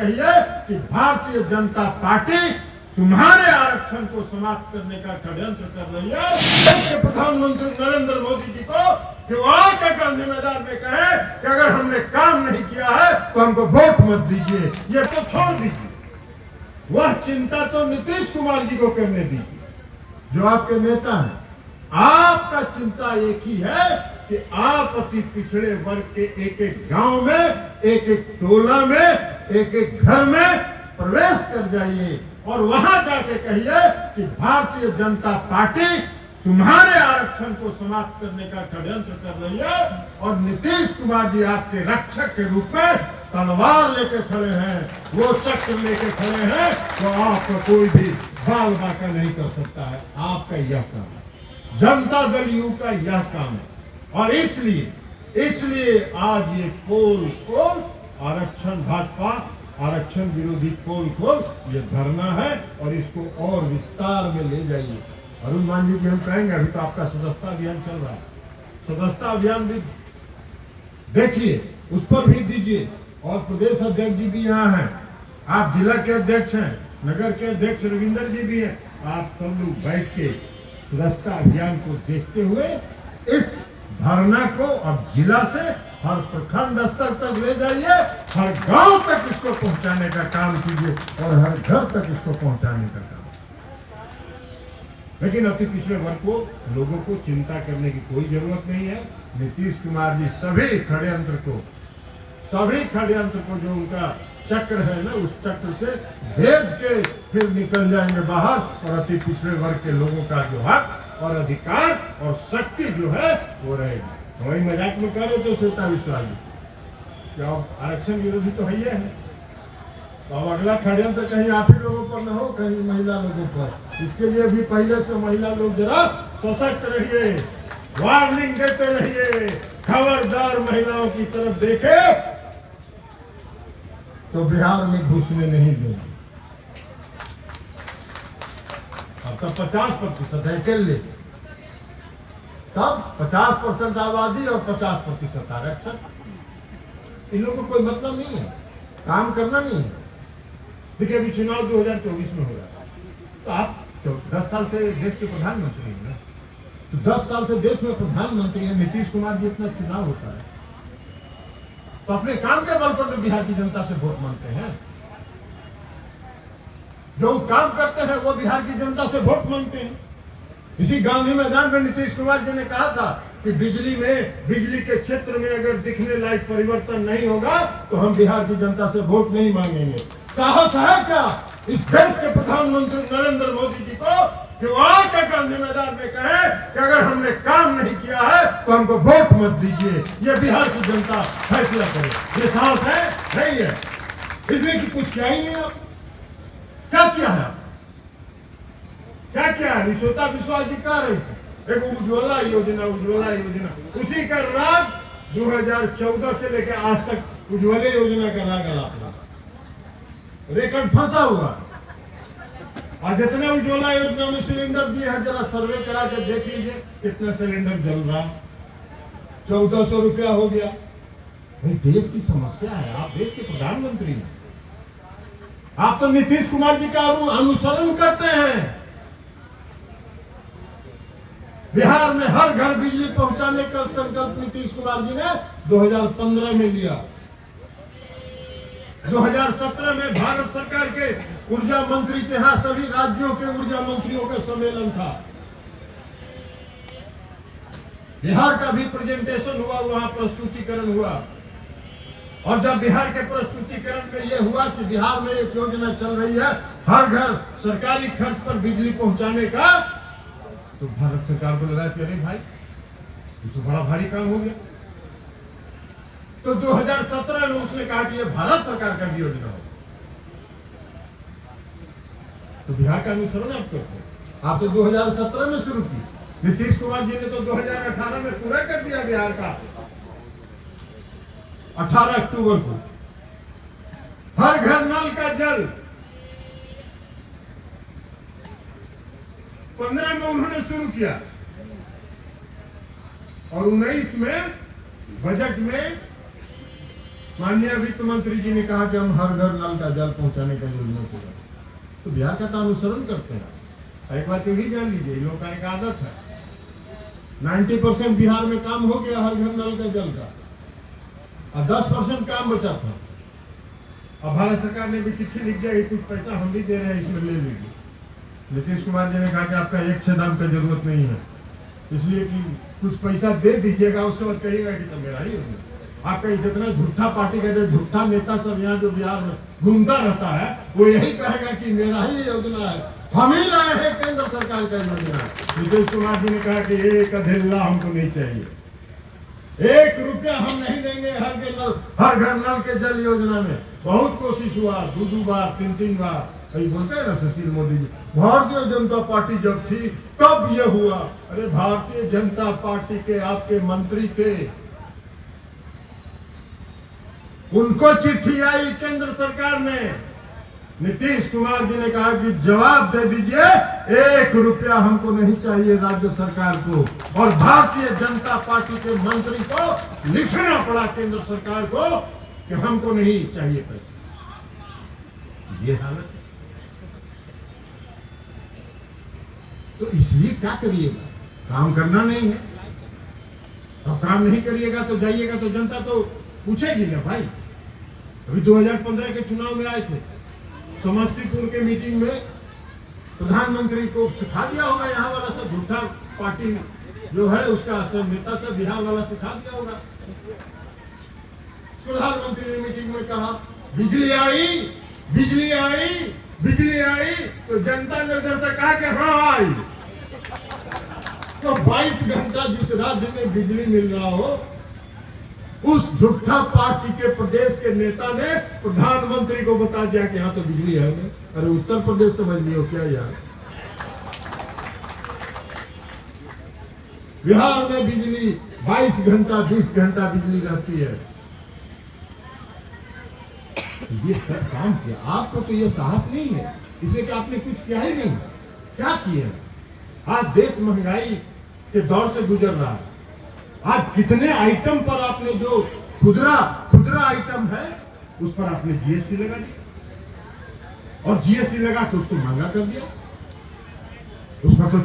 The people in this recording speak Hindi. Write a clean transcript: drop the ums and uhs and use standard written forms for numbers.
कहिए कि भारतीय जनता पार्टी तुम्हारे आरक्षण को समाप्त करने का षड्यंत्र कर रही है। देश के प्रधानमंत्री नरेंद्र मोदी जी को कि वो आकर गांधी मैदान में कहे कि अगर हमने काम नहीं किया है तो हमको वोट मत दीजिए, ये तो छोड़ दीजिए। वह चिंता तो नीतीश कुमार जी को करने दीजिए जो आपके नेता हैं। आपका चिंता एक ही है कि आप अति पिछड़े वर्ग के एक एक गांव में, एक एक टोला में, एक एक घर में प्रवेश कर जाइए और वहां जाके कहिए कि भारतीय जनता पार्टी तुम्हारे आरक्षण को समाप्त करने का षड्यंत्र कर रही है और नीतीश कुमार जी आपके रक्षक के रूप में तलवार लेके खड़े हैं, वो चक्र लेके खड़े हैं, तो आपका कोई भी बाल बांका नहीं कर सकता है। आपका यह काम है, जनता दल यू का यह काम है। और इसलिए आज ये पोल खोल आरक्षण, भाजपा आरक्षण विरोधी पोल खोल ये धरना है और इसको और विस्तार में ले जाइए। अरुण मांझी जी, हम कहेंगे अभी तो आपका सदस्यता अभियान चल रहा है, सदस्यता अभियान भी देखिए, उस पर भी दीजिए। और प्रदेश अध्यक्ष जी भी यहाँ हैं, आप जिला के अध्यक्ष हैं, नगर के अध्यक्ष रविंदर जी भी हैं, आप सब लोग बैठ के सदस्यता अभियान को देखते हुए इस धरना को अब जिला से हर प्रखंड स्तर तक ले जाइए, हर गांव तक इसको पहुंचाने का काम कीजिए और हर घर तक इसको पहुंचाने का काम। लेकिन अति पिछड़े वर्ग को, लोगों को चिंता करने की कोई जरूरत नहीं है। नीतीश कुमार जी सभी षड्यंत्र को जो उनका चक्र है ना, उस चक्र से भेद के फिर निकल जाएंगे बाहर और अति पिछड़े वर्ग के लोगों का जो हक और अधिकार और शक्ति जो है वो रहेगी। वही मजाक में कह रहे तो श्वेता विश्वास जी, क्या आरक्षण विरोधी तो है ही है, तो अब अगला षड्यंत्र कहीं आप ही लोगों पर न हो, कहीं महिला लोगों पर। इसके लिए भी पहले से महिला लोग जरा सशक्त रहिए, वार्निंग देते रहिए, खबरदार महिलाओं की तरफ देखे तो बिहार में घुसने नहीं देंगे। अब तब 50% है, अकेले ले तब 50% आबादी और 50% आरक्षण। इन लोगों को कोई मतलब नहीं है, काम करना नहीं है। देखिए अभी चुनाव 2024 में हो रहा है, तो आप 10 साल से देश के प्रधानमंत्री हैं ना, तो 10 साल से देश में प्रधानमंत्री है नीतीश कुमार जी, इतना चुनाव होता है तो अपने काम के बल पर तो बिहार की जनता से वोट मांगते हैं। जो काम करते हैं वो बिहार की जनता से वोट मांगते हैं। इसी गांधी मैदान में नीतीश कुमार जी ने कहा था कि बिजली के क्षेत्र में अगर दिखने लायक परिवर्तन नहीं होगा तो हम बिहार की जनता से वोट नहीं मांगेंगे। साहस है क्या इस देश के प्रधानमंत्री नरेंद्र मोदी जी को कि वो आकर गांधी मैदान में कहे कि अगर हमने काम नहीं किया है तो हमको वोट मत दीजिए, ये बिहार की जनता फैसला करे। ये साहस है? नहीं है। इसलिए कि कुछ किया ही नहीं। आप क्या किया है? क्या किया है? श्वेता विश्वास जी कह रही थी एक उज्ज्वला योजना, उसी का राग 2014 से लेकर आज तक उज्ज्वला योजना का राग अलापना, रिकॉर्ड फंसा हुआ। आज जितने उज्ज्वला योजना में सिलेंडर दिए हैं, जरा सर्वे करा के देख लीजिए कितना सिलेंडर जल रहा। 1400 रुपया हो गया। भाई देश की समस्या है, आप देश के प्रधानमंत्री हैं, आप तो नीतीश कुमार जी का अनुसरण करते हैं। बिहार में हर घर बिजली पहुंचाने का संकल्प नीतीश कुमार जी ने 2015 में लिया। 2017 में भारत सरकार के ऊर्जा मंत्री के यहाँ सभी राज्यों के ऊर्जा मंत्रियों का सम्मेलन था। बिहार का भी प्रेजेंटेशन हुआ, वहां प्रस्तुतिकरण हुआ। और जब बिहार के प्रस्तुतिकरण में यह हुआ कि बिहार में एक योजना चल रही है हर घर सरकारी खर्च पर बिजली पहुंचाने का, तो भारत सरकार को लगा कि अरे भाई ये तो बड़ा भारी काम हो गया। तो 2017 में उसने कहा कि ये भारत सरकार का भी योजना हो, तो बिहार का अनुसरण आप करते हैं। आप तो 2017 में शुरू की, नीतीश कुमार जी ने तो 2018 में पूरा कर दिया बिहार का। 18 अक्टूबर को हर घर नल का जल, 15 में उन्होंने शुरू किया और 19 में बजट में माननीय वित्त मंत्री जी ने कहा कि हम हर घर नल का जल पहुंचाने का योजना चला, तो बिहार का तो अनुसरण करते हैं। एक बात ये भी जान लीजिए, इन लोगों का एक आदत है, 90% बिहार में काम हो गया हर घर नल का जल का, और 10% काम बचा था। अब भारत सरकार ने भी चिट्ठी लिख दिया कि कुछ पैसा हम भी दे रहे हैं, इसमें ले लीजिए। नीतीश कुमार जी ने कहा कि आपका एक छेदाम का जरूरत नहीं है, इसलिए कि कुछ पैसा दे दीजिएगा, उसके बाद कहिएगा कि तो मेरा ही होगा। आपका जितना झूठा पार्टी का जो झूठा नेता सब यहाँ जो बिहार में घूमता रहता है, वो यही कहेगा कि मेरा ही योजना है, हम ही लाए हैं केंद्र सरकार का योजना। नीतीश कुमार जी ने कहा कि एक अधेला हमको नहीं चाहिए, 1 रुपया हम नहीं देंगे हर घर नल के जल योजना में। बहुत कोशिश हुआ, 2 बार 3 बार, अभी बोलते हैं ना सुशील मोदी जी, भारतीय जनता पार्टी जब थी तब ये हुआ। अरे भारतीय जनता पार्टी के आपके मंत्री थे, उनको चिट्ठी आई केंद्र सरकार ने, नीतीश कुमार जी ने कहा कि जवाब दे दीजिए, 1 रुपया हमको नहीं चाहिए राज्य सरकार को। और भारतीय जनता पार्टी के मंत्री को लिखना पड़ा केंद्र सरकार को कि हमको नहीं चाहिए पैसा। ये हालत है। तो इसलिए क्या करिएगा, काम करना नहीं है। अब काम नहीं करिएगा तो जाइएगा तो जनता तो पूछेगी ना भाई। अभी 2015 के चुनाव में आए थे, समस्तीपुर के मीटिंग में प्रधानमंत्री को सिखा दिया होगा, यहाँ वाला सब झूठा पार्टी जो है उसका सब नेता सब बिहार वाला सिखा दिया होगा। प्रधानमंत्री ने मीटिंग में कहा बिजली आई, बिजली आई, बिजली आई, तो जनता ने उधर से कहा कि हाँ आई। तो 22 घंटा जिस राज्य में बिजली मिल रहा हो, उस झूठा पार्टी के प्रदेश के नेता ने प्रधानमंत्री को बता दिया कि हाँ तो बिजली है। अरे उत्तर प्रदेश समझ लियो क्या यार, बिहार में बिजली 22 घंटा 20 घंटा बिजली रहती है। ये सब काम किया, आपको तो ये साहस नहीं है, इसलिए कि आपने कुछ किया ही नहीं। क्या किया? आज देश महंगाई के दौर से गुजर रहा है। आज कितने आइटम पर आपने जो खुदरा आइटम है उस पर आपने जीएसटी लगा दिया, और जीएसटी लगा के उसको महंगा कर दिया। उस पर तो